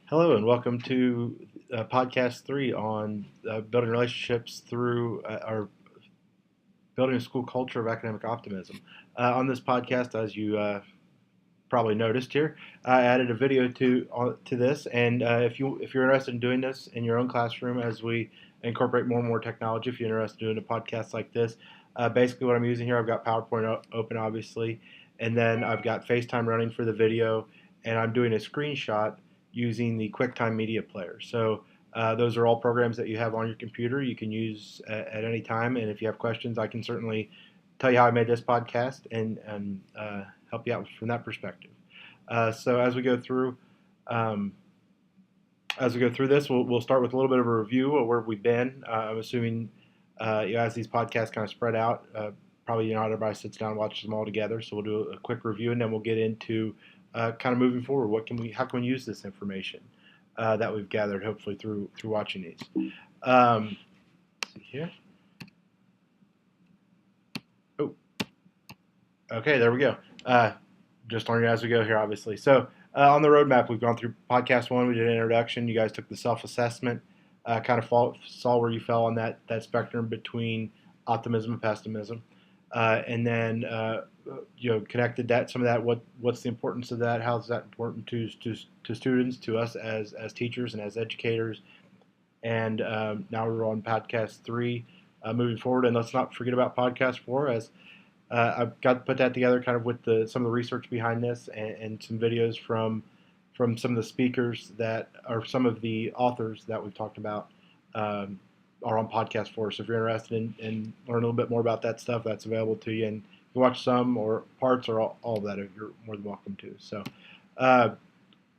Hello and welcome to podcast 3 on building relationships through our building a school culture of academic optimism. On this podcast, as you probably noticed here, I added a video to this, and if you're interested in doing this in your own classroom as we incorporate more and more technology, if you're interested in doing a podcast like this, basically what I'm using here, I've got PowerPoint open, obviously, and then I've got FaceTime running for the video, and I'm doing a screenshot using the QuickTime Media Player. So those are all programs that you have on your computer you can use at any time. And if you have questions, I can certainly tell you how I made this podcast and help you out from that perspective. So um, as we go through this, we'll start with a little bit of a review of where we've been. I'm assuming as these podcasts kind of spread out, probably not everybody sits down and watches them all together. So we'll do a quick review, and then we'll get into kind of moving forward. How can we use this information that we've gathered, hopefully through watching these. Let's see here. Oh, okay, there we go. Just learning as we go here, obviously. So on the roadmap, we've gone through podcast 1. We did an introduction. You guys took the self-assessment, kind of saw where you fell on that spectrum between optimism and pessimism, and then connected some of that. What's the importance of that? How is that important to students, to us as teachers and as educators? And now we're on podcast 3, moving forward. And let's not forget about podcast 4, as I've got to put that together kind of with some of the research behind this and some videos from some of the speakers that are some of the authors that we've talked about are on podcast 4. So if you're interested in learning a little bit more about that stuff, that's available to you. And if you watch some or parts or all of that, you're more than welcome to. So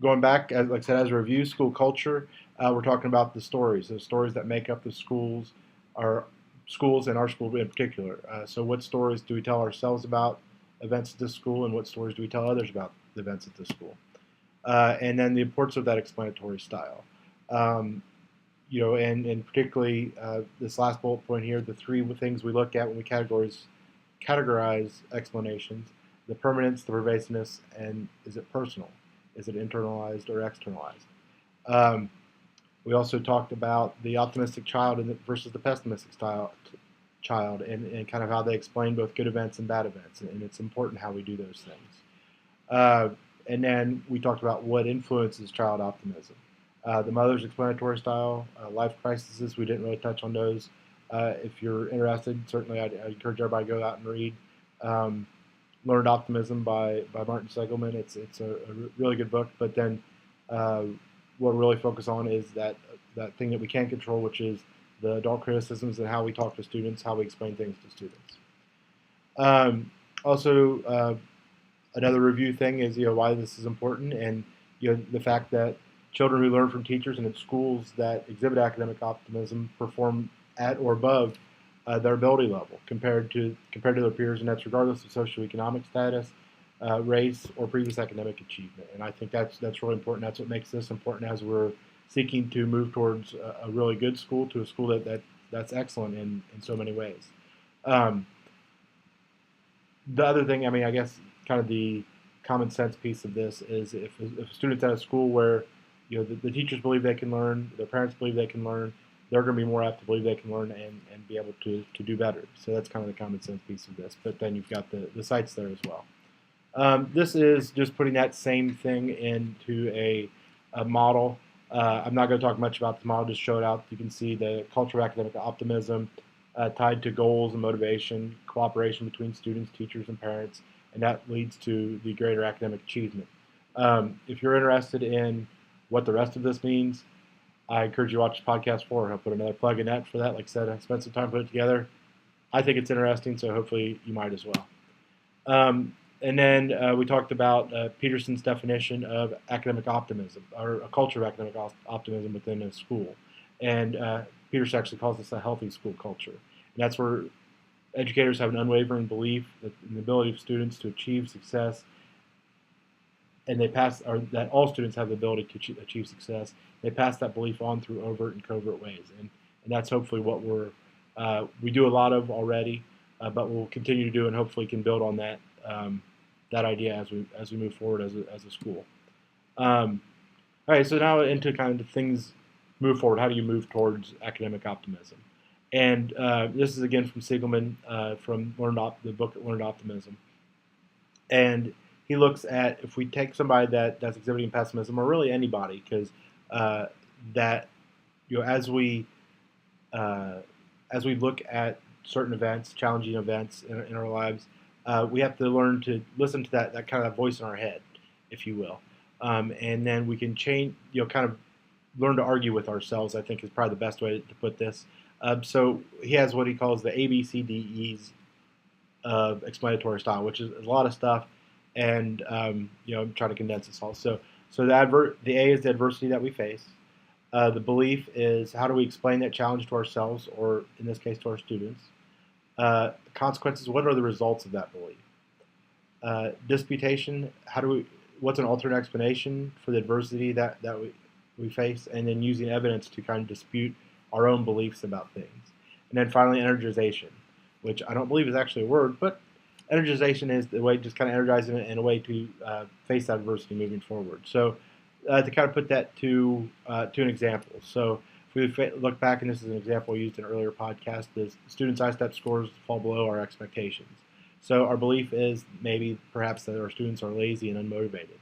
going back, like I said, as a review, school culture, we're talking about the stories that make up the schools, our schools and our school in particular. So what stories do we tell ourselves about events at this school, and what stories do we tell others about the events at this school? And then the importance of that explanatory style. And particularly this last bullet point here, the 3 things we look at when we categorize explanations: the permanence, the pervasiveness, and is it personal? Is it internalized or externalized? We also talked about the optimistic child versus the pessimistic child, and kind of how they explain both good events and bad events, and it's important how we do those things. And then we talked about what influences child optimism. The mother's explanatory style, life crises, we didn't really touch on those. If you're interested, certainly I'd encourage everybody to go out and read Learned Optimism by Martin Seligman. It's a really good book, but then what we really focus on is that thing that we can't control, which is the adult criticisms and how we talk to students, how we explain things to students. Also, another review thing is why this is important, and the fact that children who learn from teachers and in schools that exhibit academic optimism perform at or above their ability level compared to their peers, and that's regardless of socioeconomic status, race, or previous academic achievement. And I think that's really important. That's what makes this important as we're seeking to move towards a really good school, to a school that's excellent in so many ways. The other thing, I guess, kind of the common sense piece of this is if students at a school where the teachers believe they can learn, their parents believe they can learn, they're going to be more apt to believe they can learn and be able to do better. So that's kind of the common sense piece of this. But then you've got the sites there as well. This is just putting that same thing into a model. I'm not going to talk much about the model, just show it out. You can see the culture of academic optimism tied to goals and motivation, cooperation between students, teachers, and parents, and that leads to the greater academic achievement. If you're interested in what the rest of this means, I encourage you to watch podcast 4. I'll put another plug in that for that. Like I said, I spent some time putting it together. I think it's interesting, so hopefully you might as well. And then we talked about Peterson's definition of academic optimism, or a culture of academic optimism within a school. And Peterson actually calls this a healthy school culture. And that's where educators have an unwavering belief in the ability of students to achieve success, and that all students have the ability to achieve success. They pass that belief on through overt and covert ways. And that's hopefully what we do a lot of already, but we'll continue to do, and hopefully can build on that idea as we move forward as a school. All right, so now into kind of things move forward. How do you move towards academic optimism? And this is again from Siegelman from the book Learned Optimism. And he looks at if we take somebody that's exhibiting pessimism, or really anybody, because that uh, as we look at certain events, challenging events in our lives, we have to learn to listen to that kind of voice in our head, if you will, and then we can change, kind of learn to argue with ourselves. I think is probably the best way to put this. So he has what he calls the ABCDEs of explanatory style, which is a lot of stuff, and I'm trying to condense this all. So the A is the adversity that we face. The belief is how do we explain that challenge to ourselves, or in this case, to our students. Consequences, what are the results of that belief? Disputation, what's an alternate explanation for the adversity that we face, and then using evidence to kind of dispute our own beliefs about things. And then finally, energization, which I don't believe is actually a word, but energization is the way just kind of energizing it in a way to face that adversity moving forward. So to kind of put that to an example. So if we look back, and this is an example we used in an earlier podcast, the students' ISTEP scores fall below our expectations. So our belief is perhaps that our students are lazy and unmotivated.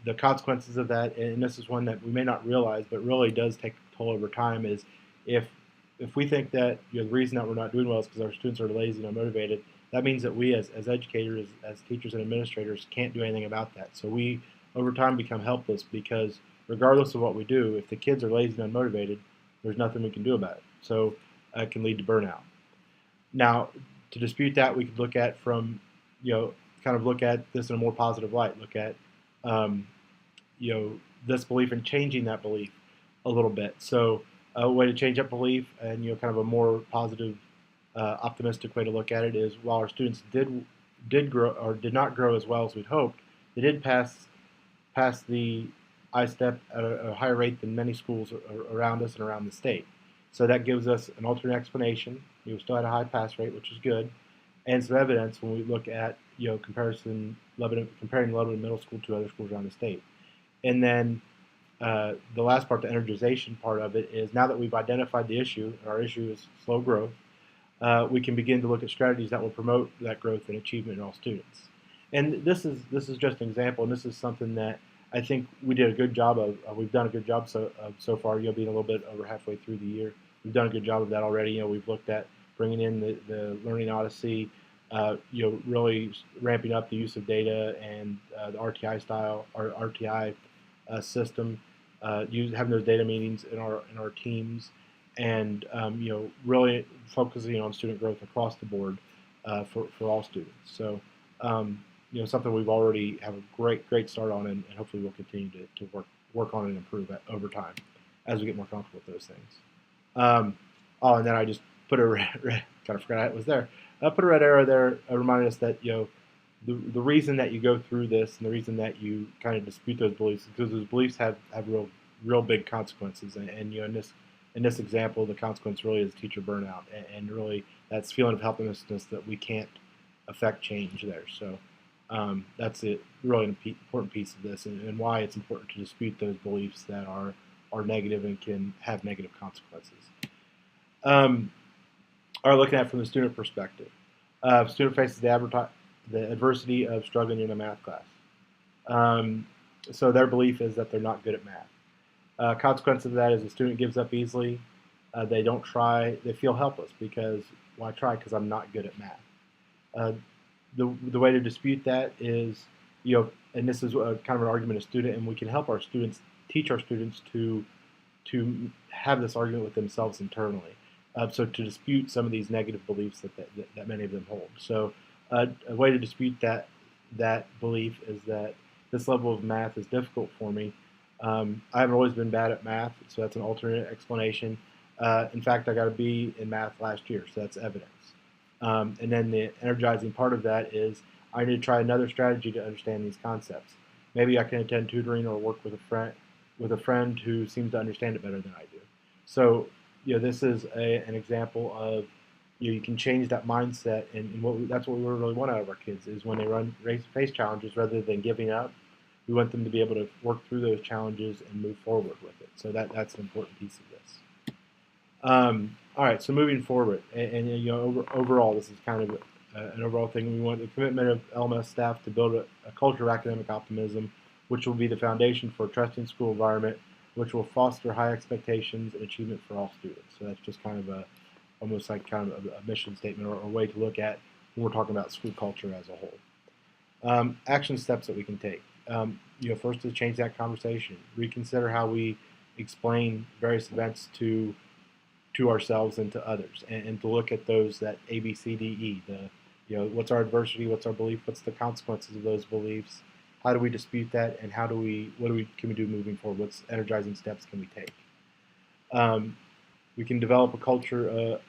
The consequences of that, and this is one that we may not realize, but really does take a toll over time, is if we think that the reason that we're not doing well is because our students are lazy and unmotivated, that means that we as educators, as teachers and administrators, can't do anything about that. So we, over time, become helpless because regardless of what we do, if the kids are lazy and unmotivated, there's nothing we can do about it. So it can lead to burnout. Now, to dispute that, we could look at look at this in a more positive light. Look at, this belief and changing that belief a little bit. So a way to change that belief and, kind of a more positive, optimistic way to look at it is while our students did grow or did not grow as well as we'd hoped, they did pass the ISTEP at a higher rate than many schools around us and around the state. So that gives us an alternate explanation. We still had a high pass rate, which is good, and some evidence when we look at comparing Lebanon Middle School to other schools around the state. And then the last part, the energization part of it, is now that we've identified the issue, and our issue is slow growth, we can begin to look at strategies that will promote that growth and achievement in all students. And this is just an example, and this is something that I think we did a good job of. We've done a good job so far. Being a little bit over halfway through the year, we've done a good job of that already. We've looked at bringing in the Learning Odyssey, really ramping up the use of data and the RTI style or RTI system, having those data meetings in our teams, and really focusing on student growth across the board for all students. So something we've already have a great start on, and hopefully we'll continue to work on and improve over time as we get more comfortable with those things. And then I just put a kind of forgot it was there. I put a red arrow there, reminding us that the reason that you go through this and the reason that you kind of dispute those beliefs is because those beliefs have real big consequences. And in this example, the consequence really is teacher burnout, and really that's feeling of helplessness that we can't affect change there. So that's a really important piece of this, and why it's important to dispute those beliefs that are negative and can have negative consequences. Are looking at it from the student perspective. Student faces the adversity of struggling in a math class. So their belief is that they're not good at math. Consequence of that is the student gives up easily. They don't try. They feel helpless because why try? Because I'm not good at math. The way to dispute that is, and this is kind of an argument of student, and we can help our students, teach our students to have this argument with themselves internally. So to dispute some of these negative beliefs that many of them hold. So a way to dispute that belief is that this level of math is difficult for me. I haven't always been bad at math, so that's an alternate explanation. In fact, I got a B in math last year, so that's evidence. And then the energizing part of that is I need to try another strategy to understand these concepts. Maybe I can attend tutoring or work with a friend who seems to understand it better than I do. So this is an example of you can change that mindset, and that's what we really want out of our kids is when they face challenges, rather than giving up, We want them to be able to work through those challenges and move forward with it. So that's an important piece of this. All right, so moving forward, overall, this is kind of an overall thing. We want the commitment of LMS staff to build a culture of academic optimism, which will be the foundation for a trusting school environment, which will foster high expectations and achievement for all students. So that's just kind of almost like kind of a mission statement or a way to look at when we're talking about school culture as a whole. Action steps that we can take. First is change that conversation. Reconsider how we explain various events to ourselves and to others, and to look at those that A, B, C, D, E. What's our adversity? What's our belief? What's the consequences of those beliefs? How do we dispute that? And can we do moving forward? What's energizing steps can we take? We can develop a culture,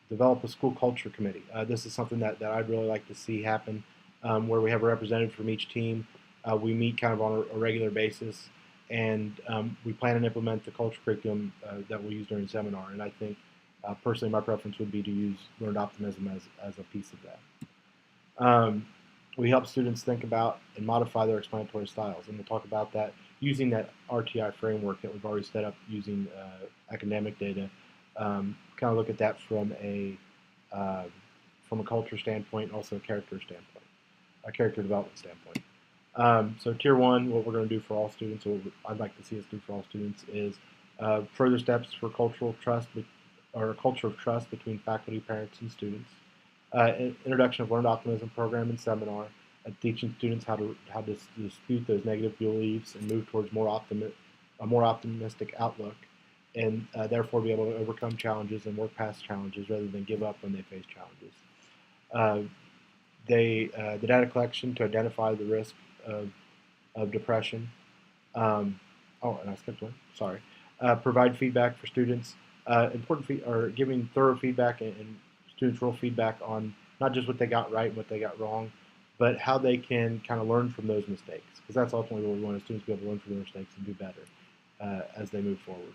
develop a school culture committee. This is something that I'd really like to see happen, where we have a representative from each team. We meet kind of on a regular basis, and we plan and implement the culture curriculum that we'll use during the seminar. And I think, personally, my preference would be to use Learned Optimism as a piece of that. We help students think about and modify their explanatory styles, and we'll talk about that using that RTI framework that we've already set up using academic data. Kind of look at that from a culture standpoint, also a character standpoint, a character development standpoint. So Tier 1, what we're going to do for all students, or what I'd like to see us do for all students, is further steps for cultural trust, or a culture of trust between faculty, parents, and students. Introduction of Learned Optimism program and seminar, teaching students how to dispute those negative beliefs and move towards a more optimistic outlook, and therefore be able to overcome challenges and work past challenges rather than give up when they face challenges. The data collection to identify the risk of depression. And I skipped one. Sorry. Provide feedback for students. Giving thorough feedback and students real feedback on not just what they got right and what they got wrong, but how they can kind of learn from those mistakes. Because that's ultimately what we want, is students to be able to learn from their mistakes and do better as they move forward.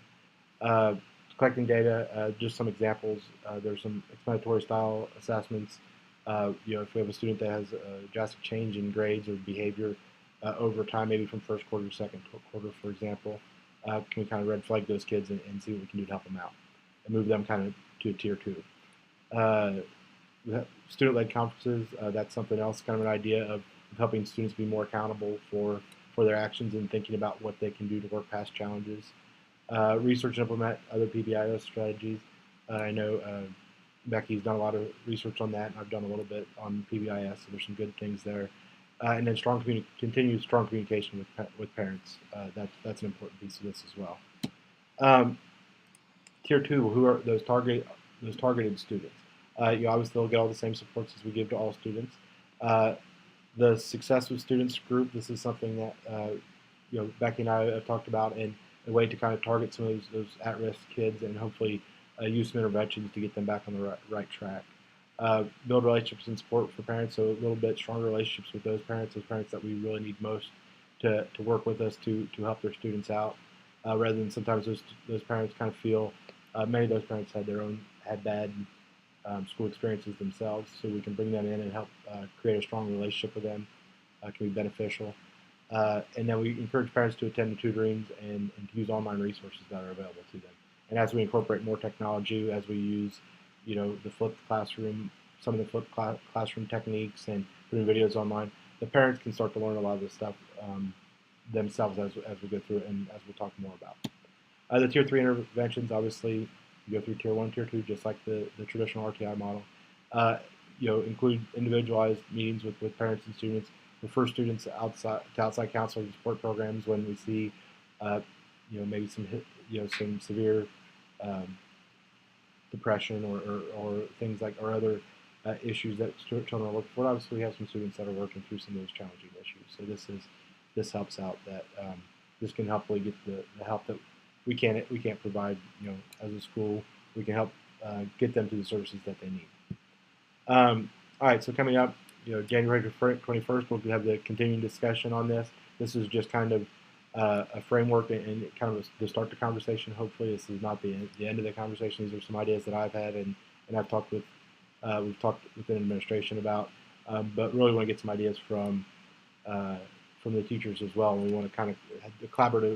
Collecting data, just some examples. There's some explanatory style assessments. If we have a student that has a drastic change in grades or behavior over time, maybe from first quarter to second quarter, for example, can we kind of red flag those kids and see what we can do to help them out and move them kind of to a Tier 2. Student-led conferences, that's something else, kind of an idea of helping students be more accountable for their actions and thinking about what they can do to work past challenges. Research and implement other PBIS strategies. I know Becky's done a lot of research on that, and I've done a little bit on PBIS, so there's some good things there. And then continued strong communication with parents. That's an important piece of this as well. Tier 2, who are those targeted students? You obviously will get all the same supports as we give to all students. The Success with Students group, this is something that Becky and I have talked about, and a way to kind of target some of those at-risk kids and hopefully use some interventions to get them back on the right track. Build relationships and support for parents, so a little bit stronger relationships with those parents that we really need most to work with us to help their students out, rather than sometimes those parents kind of feel, many of those parents had bad school experiences themselves, so we can bring them in and help create a strong relationship with them. Can be beneficial. And then we encourage parents to attend the tutorings and to use online resources that are available to them. And as we incorporate more technology, as we use, the flipped classroom, some of the flipped classroom techniques and putting videos online, the parents can start to learn a lot of this stuff themselves as we go through it and as we'll talk more about. The Tier 3 interventions, obviously, you go through Tier 1, Tier 2, just like the traditional RTI model. Include individualized meetings with parents and students. Refer students to outside counseling support programs when we see, maybe some severe depression or things like, or other issues that children are looking for. Obviously, we have some students that are working through some of those challenging issues. So this helps out. That this can hopefully get the help that we can't provide. As a school, we can help get them to the services that they need. All right. So coming up, January 21st, we'll have the continuing discussion on this. This is just kind of a framework and kind of to start the conversation. Hopefully, this is not the end of the conversation. These are some ideas that I've had and I've talked with we've talked within administration about, but really want to get some ideas from from the teachers as well. And we want to kind of have the collaborative